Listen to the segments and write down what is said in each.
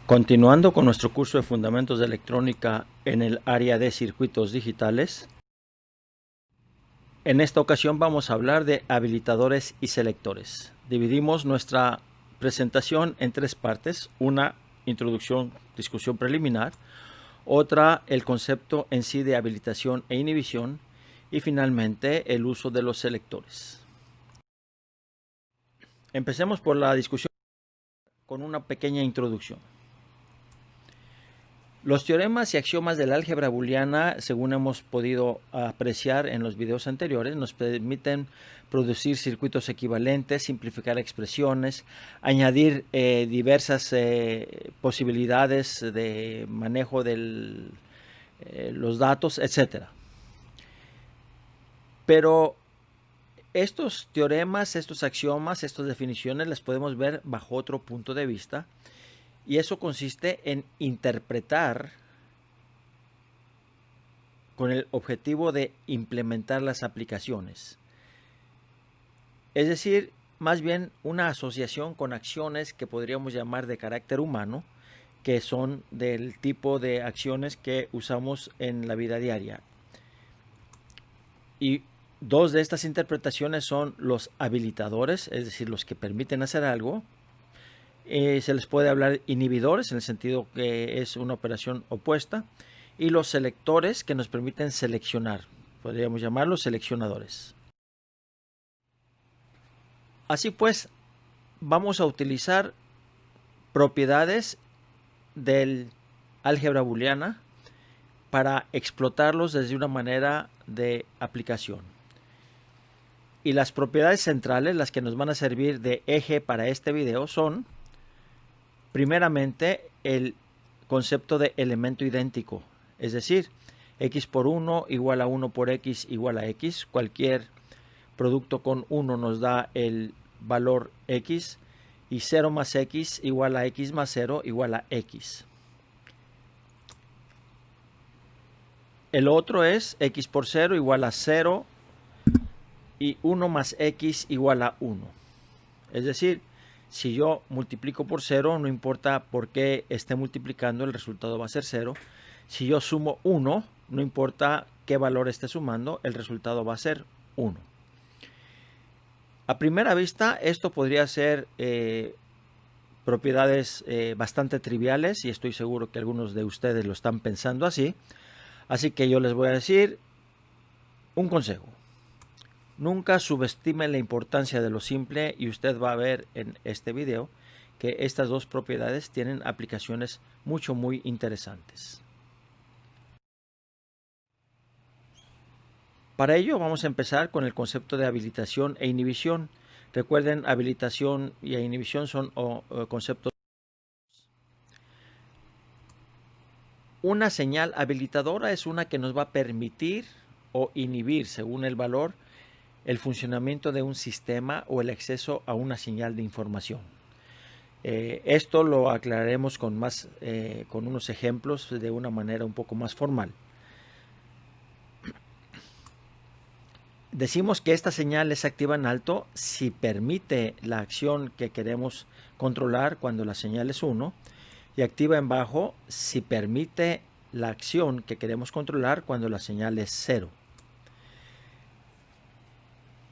Continuando con nuestro curso de Fundamentos de Electrónica en el área de circuitos digitales, en esta ocasión vamos a hablar de habilitadores y selectores. Dividimos nuestra presentación en tres partes: una, introducción, discusión preliminar; otra, el concepto en sí de habilitación e inhibición; y finalmente, el uso de los selectores. Empecemos por la discusión con una pequeña introducción. Los teoremas y axiomas de la álgebra booleana, según hemos podido apreciar en los videos anteriores, nos permiten producir circuitos equivalentes, simplificar expresiones, añadir diversas posibilidades de manejo de los datos, etc. Pero estos teoremas, estos axiomas, estas definiciones las podemos ver bajo otro punto de vista. Y eso consiste en interpretar con el objetivo de implementar las aplicaciones. Es decir, más bien una asociación con acciones que podríamos llamar de carácter humano, que son del tipo de acciones que usamos en la vida diaria. Y dos de estas interpretaciones son los habilitadores, es decir, los que permiten hacer algo. Se les puede hablar inhibidores, en el sentido que es una operación opuesta, y los selectores, que nos permiten seleccionar. Podríamos llamarlos seleccionadores. Así pues, vamos a utilizar propiedades del álgebra booleana para explotarlos desde una manera de aplicación. Y las propiedades centrales, las que nos van a servir de eje para este video, son primeramente el concepto de elemento idéntico, es decir, x por 1 igual a 1 por x igual a x. Cualquier producto con 1 nos da el valor x, y 0 más x igual a x más 0 igual a x. El otro es x por 0 igual a 0 y 1 más x igual a 1. Es decir, si yo multiplico por 0, no importa por qué esté multiplicando, el resultado va a ser 0. Si yo sumo 1, no importa qué valor esté sumando, el resultado va a ser 1. A primera vista, esto podría ser propiedades bastante triviales, y estoy seguro que algunos de ustedes lo están pensando así. Así que yo les voy a decir un consejo. Nunca subestime la importancia de lo simple, y usted va a ver en este video que estas dos propiedades tienen aplicaciones muy interesantes. Para ello vamos a empezar con el concepto de habilitación e inhibición. Recuerden, habilitación y inhibición son conceptos. Una señal habilitadora es una que nos va a permitir o inhibir, según el valor, el funcionamiento de un sistema o el acceso a una señal de información. Esto lo aclararemos con unos ejemplos de una manera un poco más formal. Decimos que esta señal es activa en alto si permite la acción que queremos controlar cuando la señal es 1, y activa en bajo si permite la acción que queremos controlar cuando la señal es 0.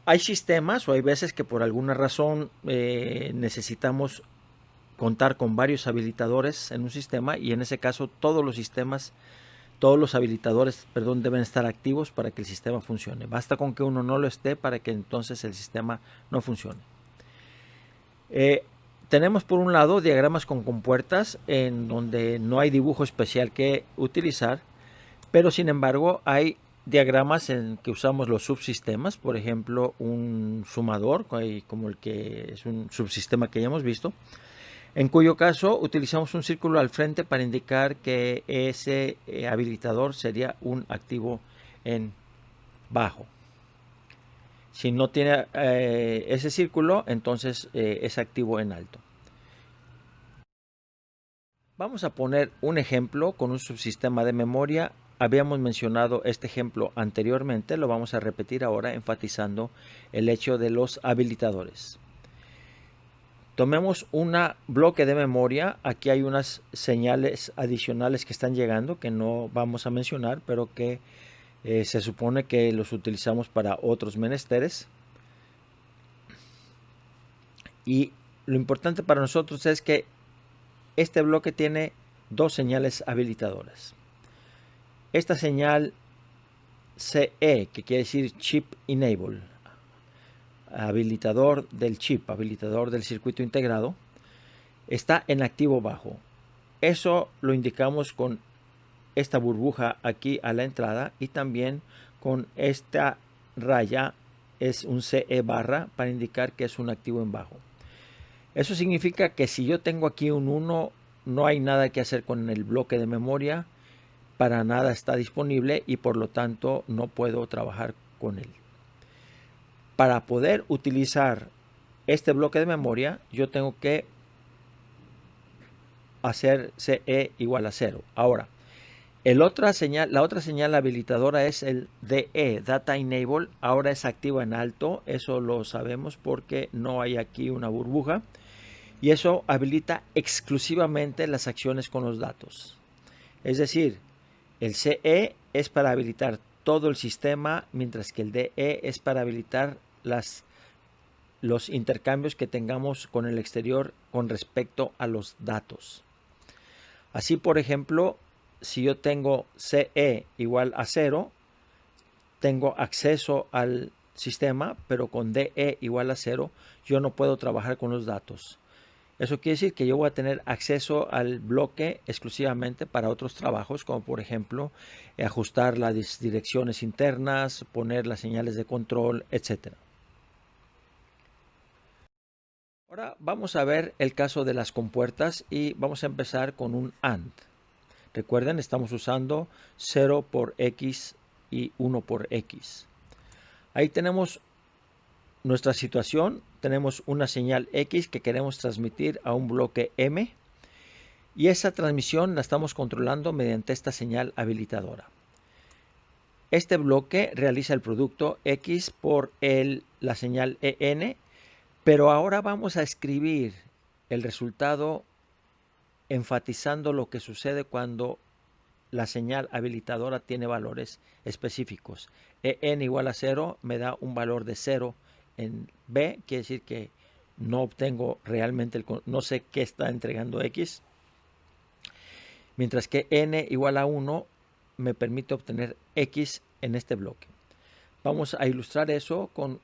Hay sistemas o hay veces que por alguna razón necesitamos contar con varios habilitadores en un sistema, y en ese caso todos los habilitadores deben estar activos para que el sistema funcione. Basta con que uno no lo esté para que entonces el sistema no funcione. Tenemos por un lado diagramas con compuertas en donde no hay dibujo especial que utilizar, pero sin embargo hay diagramas en que usamos los subsistemas, por ejemplo un sumador, como el que es un subsistema que ya hemos visto, en cuyo caso utilizamos un círculo al frente para indicar que ese habilitador sería un activo en bajo. Si no tiene ese círculo, entonces es activo en alto. Vamos a poner un ejemplo con un subsistema de memoria. Habíamos mencionado este ejemplo anteriormente, lo vamos a repetir ahora enfatizando el hecho de los habilitadores. Tomemos un bloque de memoria. Aquí hay unas señales adicionales que están llegando que no vamos a mencionar, pero que se supone que los utilizamos para otros menesteres. Y lo importante para nosotros es que este bloque tiene dos señales habilitadoras. Esta señal CE, que quiere decir Chip Enable, habilitador del chip, habilitador del circuito integrado, está en activo bajo. Eso lo indicamos con esta burbuja aquí a la entrada y también con esta raya es un CE barra para indicar que es un activo en bajo. Eso significa que si yo tengo aquí un 1, no hay nada que hacer con el bloque de memoria, para nada está disponible y por lo tanto no puedo trabajar con él. Para poder utilizar este bloque de memoria, yo tengo que hacer CE igual a 0. Ahora, la otra señal habilitadora es el DE, Data Enable. Ahora es activa en alto. Eso lo sabemos porque no hay aquí una burbuja. Y eso habilita exclusivamente las acciones con los datos. Es decir, el CE es para habilitar todo el sistema, mientras que el DE es para habilitar los intercambios que tengamos con el exterior con respecto a los datos. Así, por ejemplo, si yo tengo CE igual a 0, tengo acceso al sistema, pero con DE igual a 0, yo no puedo trabajar con los datos. Eso quiere decir que yo voy a tener acceso al bloque exclusivamente para otros trabajos, como por ejemplo ajustar las direcciones internas, poner las señales de control, etc. Ahora vamos a ver el caso de las compuertas y vamos a empezar con un AND. Recuerden, estamos usando 0 por X y 1 por X. Ahí tenemos nuestra situación. Tenemos una señal X que queremos transmitir a un bloque M. Y esa transmisión la estamos controlando mediante esta señal habilitadora. Este bloque realiza el producto X por la señal EN. Pero ahora vamos a escribir el resultado enfatizando lo que sucede cuando la señal habilitadora tiene valores específicos. En igual a 0 me da un valor de 0 en B, quiere decir que no obtengo realmente, no sé qué está entregando X. Mientras que n igual a 1 me permite obtener X en este bloque. Vamos a ilustrar eso con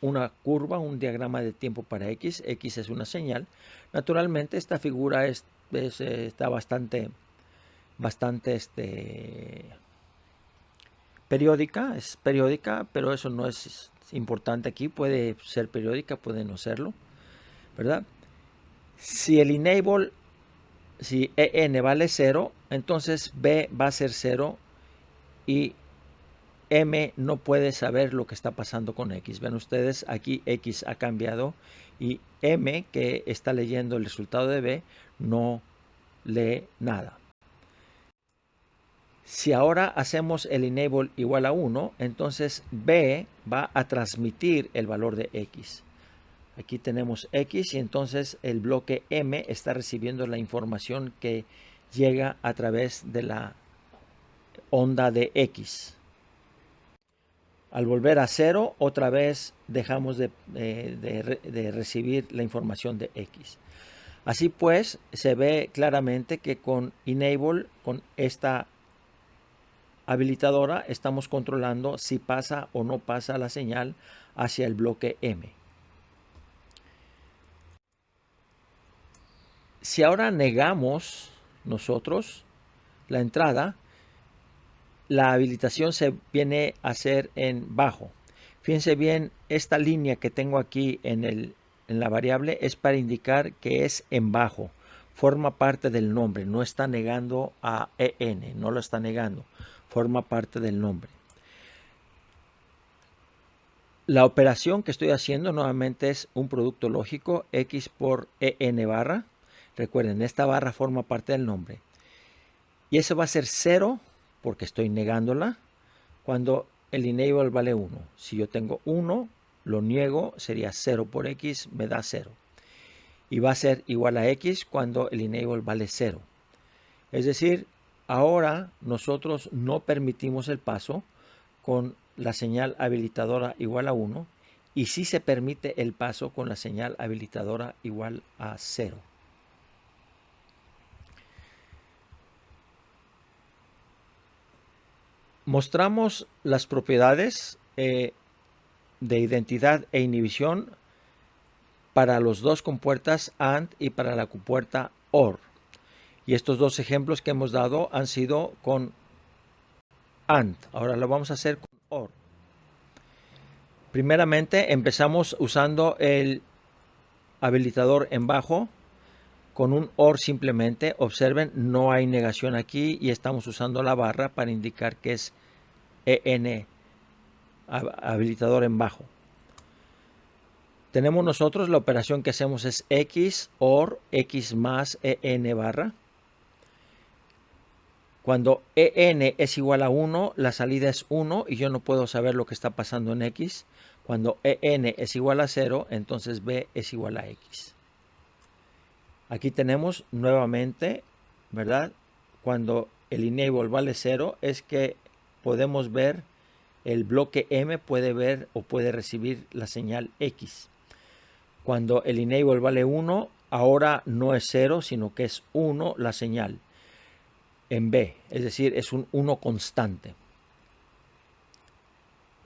una curva, un diagrama de tiempo para X. X es una señal. Naturalmente esta figura está bastante periódica, es periódica, pero eso no es importante aquí. Puede ser periódica, puede no serlo, ¿verdad? Si el enable, si EN vale 0, entonces B va a ser 0 y M no puede saber lo que está pasando con X. Ven ustedes, aquí X ha cambiado y M, que está leyendo el resultado de B, no lee nada. Si ahora hacemos el enable igual a 1, entonces B va a transmitir el valor de X. Aquí tenemos X y entonces el bloque M está recibiendo la información que llega a través de la onda de X. Al volver a 0, otra vez dejamos de recibir la información de X. Así pues, se ve claramente que con Enable, con esta habilitadora, estamos controlando si pasa o no pasa la señal hacia el bloque M. Si ahora negamos nosotros la entrada, la habilitación se viene a hacer en bajo. Fíjense bien, esta línea que tengo aquí en la variable es para indicar que es en bajo. Forma parte del nombre, no está negando a EN, no lo está negando. Forma parte del nombre. La operación que estoy haciendo nuevamente es un producto lógico, X por EN barra. Recuerden, esta barra forma parte del nombre. Y eso va a ser 0 porque estoy negándola cuando el enable vale 1. Si yo tengo 1, lo niego, sería 0 por X, me da 0. y va a ser igual a X cuando el enable vale 0. Es decir, ahora nosotros no permitimos el paso con la señal habilitadora igual a 1 y sí se permite el paso con la señal habilitadora igual a 0. Mostramos las propiedades de identidad e inhibición para los dos compuertas AND y para la compuerta OR. Y estos dos ejemplos que hemos dado han sido con AND. Ahora lo vamos a hacer con OR. Primeramente empezamos usando el habilitador en bajo con un OR simplemente. Observen, no hay negación aquí y estamos usando la barra para indicar que es EN habilitador en bajo. Tenemos nosotros la operación que hacemos es X OR X más EN barra. Cuando EN es igual a 1, la salida es 1 y yo no puedo saber lo que está pasando en X. Cuando EN es igual a 0, entonces B es igual a X. Aquí tenemos nuevamente, ¿verdad? Cuando el enable vale 0 es que podemos ver el bloque M, puede ver o puede recibir la señal X. Cuando el enable vale 1, ahora no es 0, sino que es 1 la señal en B, es decir, es un 1 constante.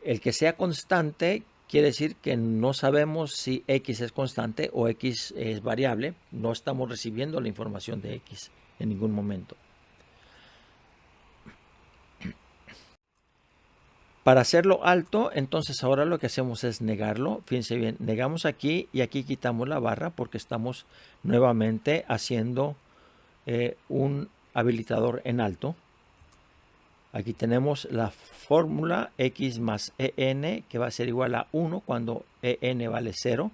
El que sea constante quiere decir que no sabemos si X es constante o X es variable. No estamos recibiendo la información de X en ningún momento. Para hacerlo alto, entonces ahora lo que hacemos es negarlo. Fíjense bien, negamos aquí y aquí quitamos la barra porque estamos nuevamente haciendo un habilitador en alto. Aquí tenemos la fórmula X más EN que va a ser igual a 1 cuando EN vale 0.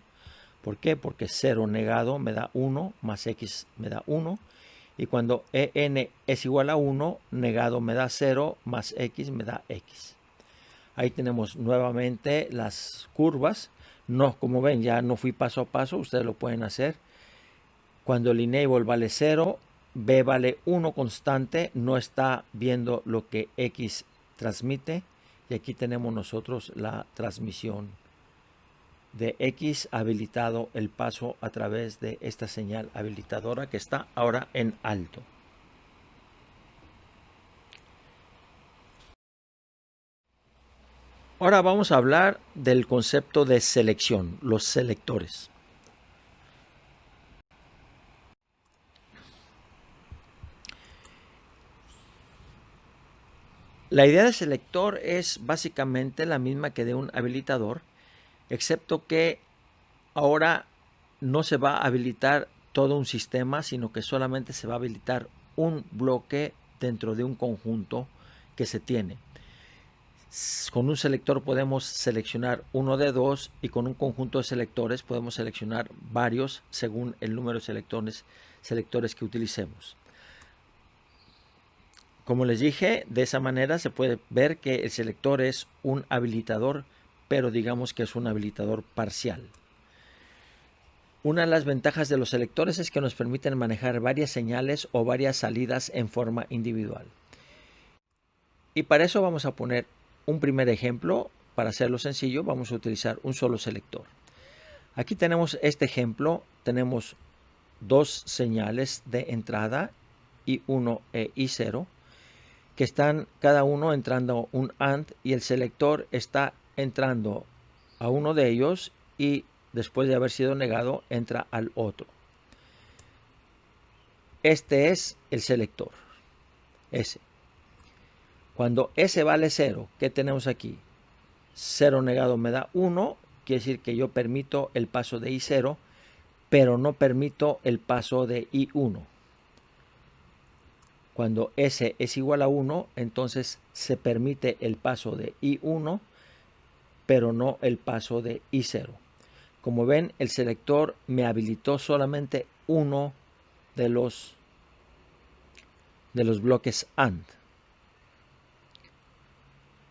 ¿Por qué? Porque 0 negado me da 1 más X me da 1. Y cuando EN es igual a 1, negado me da 0 más X me da X. Ahí tenemos nuevamente las curvas. No, como ven, ya no fui paso a paso. Ustedes lo pueden hacer. Cuando el enable vale 0, B vale 1 constante, no está viendo lo que X transmite. Y aquí tenemos nosotros la transmisión de X habilitado el paso a través de esta señal habilitadora que está ahora en alto. Ahora vamos a hablar del concepto de selección, los selectores. La idea de selector es básicamente la misma que de un habilitador, excepto que ahora no se va a habilitar todo un sistema, sino que solamente se va a habilitar un bloque dentro de un conjunto que se tiene. Con un selector podemos seleccionar uno de dos y con un conjunto de selectores podemos seleccionar varios según el número de selectores que utilicemos. Como les dije, de esa manera se puede ver que el selector es un habilitador, pero digamos que es un habilitador parcial. Una de las ventajas de los selectores es que nos permiten manejar varias señales o varias salidas en forma individual. Y para eso vamos a poner un primer ejemplo. Para hacerlo sencillo, vamos a utilizar un solo selector. Aquí tenemos este ejemplo. Tenemos dos señales de entrada, I1 e I0, que están cada uno entrando un AND y el selector está entrando a uno de ellos y después de haber sido negado entra al otro. Este es el selector, S. Cuando S vale 0, ¿qué tenemos aquí? 0 negado me da 1, quiere decir que yo permito el paso de I0, pero no permito el paso de I1. Cuando S es igual a 1, entonces se permite el paso de I1, pero no el paso de I0. Como ven, el selector me habilitó solamente uno de los bloques AND.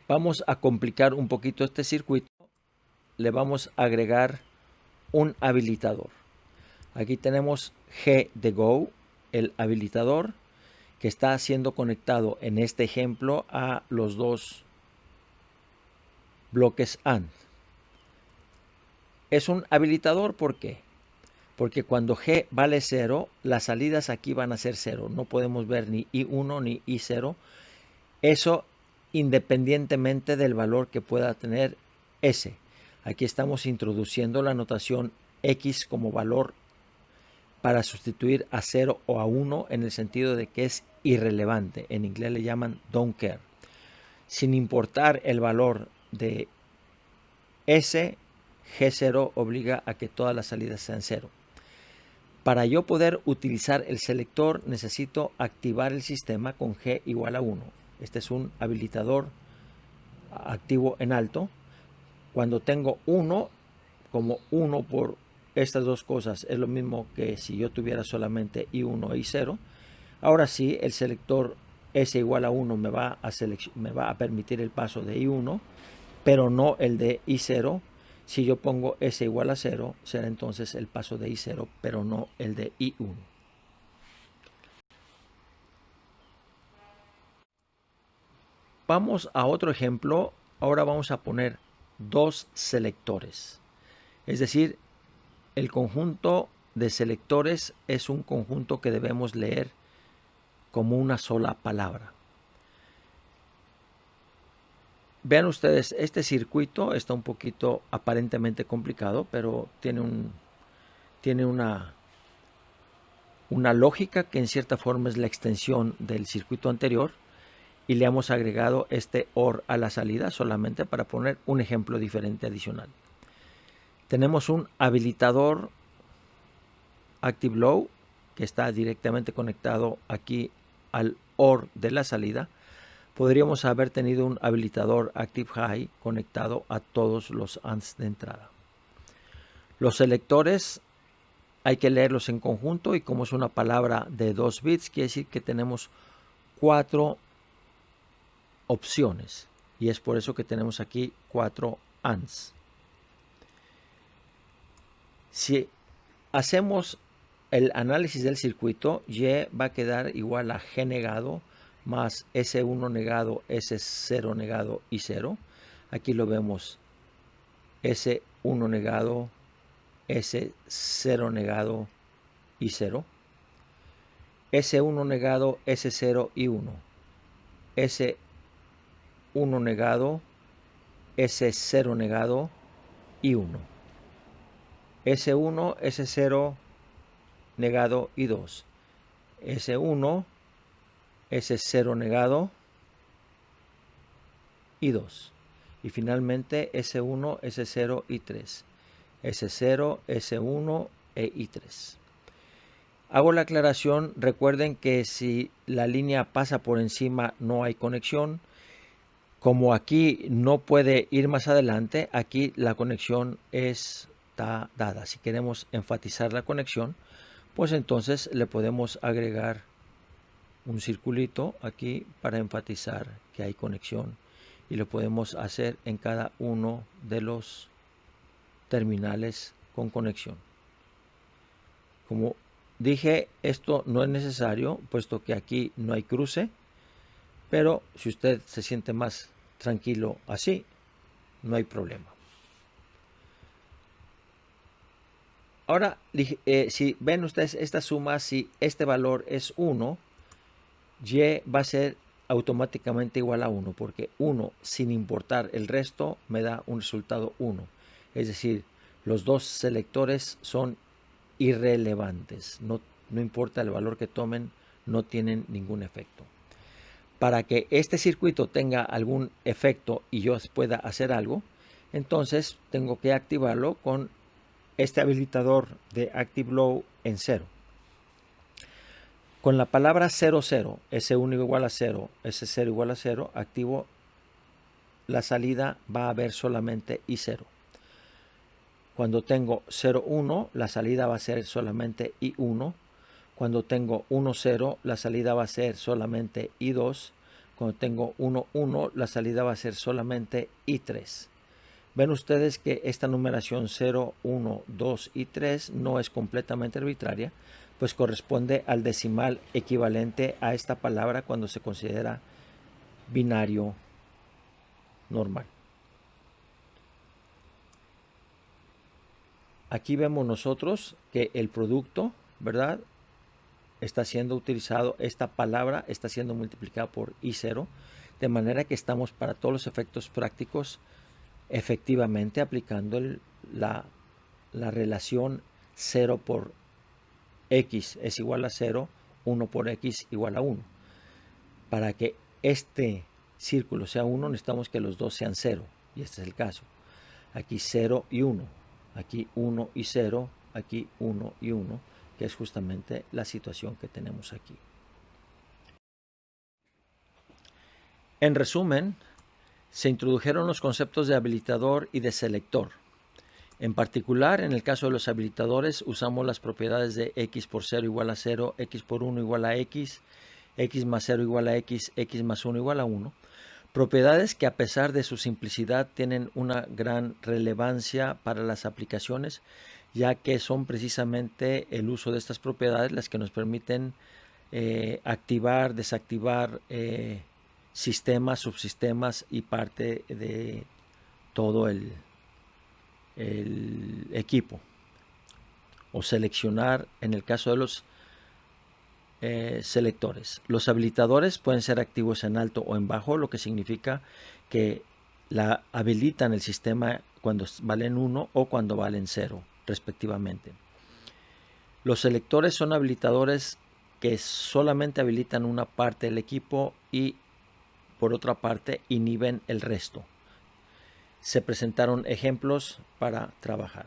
Vamos a complicar un poquito este circuito. Le vamos a agregar un habilitador. Aquí tenemos G de Go, el habilitador que está siendo conectado en este ejemplo a los dos bloques AND. Es un habilitador, ¿por qué? Porque cuando G vale 0, las salidas aquí van a ser 0. No podemos ver ni I1 ni I0. Eso independientemente del valor que pueda tener S. Aquí estamos introduciendo la notación X como valor para sustituir a 0 o a 1 en el sentido de que es irrelevante. En inglés le llaman don't care. Sin importar el valor de S, G0 obliga a que todas las salidas sean 0. Para yo poder utilizar el selector necesito activar el sistema con G igual a 1. Este es un habilitador activo en alto. Cuando tengo 1, como 1 por estas dos cosas es lo mismo que si yo tuviera solamente I1 e I0. Ahora sí, el selector S igual a 1 me va a permitir el paso de I1, pero no el de I0. Si yo pongo S igual a 0, será entonces el paso de I0, pero no el de I1. Vamos a otro ejemplo. Ahora vamos a poner dos selectores. Es decir, el conjunto de selectores es un conjunto que debemos leer como una sola palabra. Vean ustedes, este circuito está un poquito aparentemente complicado, pero tiene una lógica que en cierta forma es la extensión del circuito anterior, y le hemos agregado este OR a la salida solamente para poner un ejemplo diferente adicional. Tenemos un habilitador Active Low que está directamente conectado aquí al OR de la salida. Podríamos haber tenido un habilitador Active High conectado a todos los ANDs de entrada. Los selectores hay que leerlos en conjunto, y como es una palabra de 2 bits, quiere decir que tenemos 4 opciones, y es por eso que tenemos aquí 4 ANDs. Si hacemos el análisis del circuito, Y va a quedar igual a G negado más S1 negado, S0 negado y 0. Aquí lo vemos, S1 negado, S0 negado y 0. S1 negado, S0 y 1. S1 negado, S0 negado y 1. S1, S0 negado y 2. S1, S0 negado y 2. Y finalmente S1, S0 y 3. S0, S1 e I3. Hago la aclaración, recuerden que si la línea pasa por encima no hay conexión. Como aquí no puede ir más adelante, aquí la conexión está dada. Si queremos enfatizar la conexión, pues entonces le podemos agregar un circulito aquí para enfatizar que hay conexión, y lo podemos hacer en cada uno de los terminales con conexión. Como dije, esto no es necesario puesto que aquí no hay cruce, pero si usted se siente más tranquilo así, no hay problema. Ahora, si ven ustedes esta suma, si este valor es 1, Y va a ser automáticamente igual a 1, porque 1 sin importar el resto me da un resultado 1. Es decir, los dos selectores son irrelevantes. No importa el valor que tomen, no tienen ningún efecto. Para que este circuito tenga algún efecto y yo pueda hacer algo, entonces tengo que activarlo con este habilitador de Active Low en 0. Con la palabra 0, 0, S1 igual a 0, S0 igual a 0, activo la salida, va a haber solamente I0. Cuando tengo 0, 1, la salida va a ser solamente I1. Cuando tengo 1, 0, la salida va a ser solamente I2. Cuando tengo 1, 1, la salida va a ser solamente I3. Ven ustedes que esta numeración 0, 1, 2 y 3 no es completamente arbitraria, pues corresponde al decimal equivalente a esta palabra cuando se considera binario normal. Aquí vemos nosotros que el producto, ¿verdad?, está siendo utilizado, esta palabra está siendo multiplicada por I0, de manera que estamos para todos los efectos prácticos efectivamente aplicando la relación 0 por x es igual a 0, 1 por x igual a 1. Para que este círculo sea 1 necesitamos que los dos sean 0, y este es el caso. Aquí 0 y 1, aquí 1 y 0, aquí 1 y 1, que es justamente la situación que tenemos aquí. En resumen, se introdujeron los conceptos de habilitador y de selector. En particular, en el caso de los habilitadores, usamos las propiedades de x por 0 igual a 0, x por 1 igual a x, x más 0 igual a x, x más 1 igual a 1. Propiedades que, a pesar de su simplicidad, tienen una gran relevancia para las aplicaciones, ya que son precisamente el uso de estas propiedades las que nos permiten activar, desactivar sistemas, subsistemas y parte de todo el equipo, o seleccionar en el caso de los selectores. Los habilitadores pueden ser activos en alto o en bajo, lo que significa que habilitan el sistema cuando valen 1 o cuando valen 0, respectivamente. Los selectores son habilitadores que solamente habilitan una parte del equipo y, por otra parte, inhiben el resto. Se presentaron ejemplos para trabajar.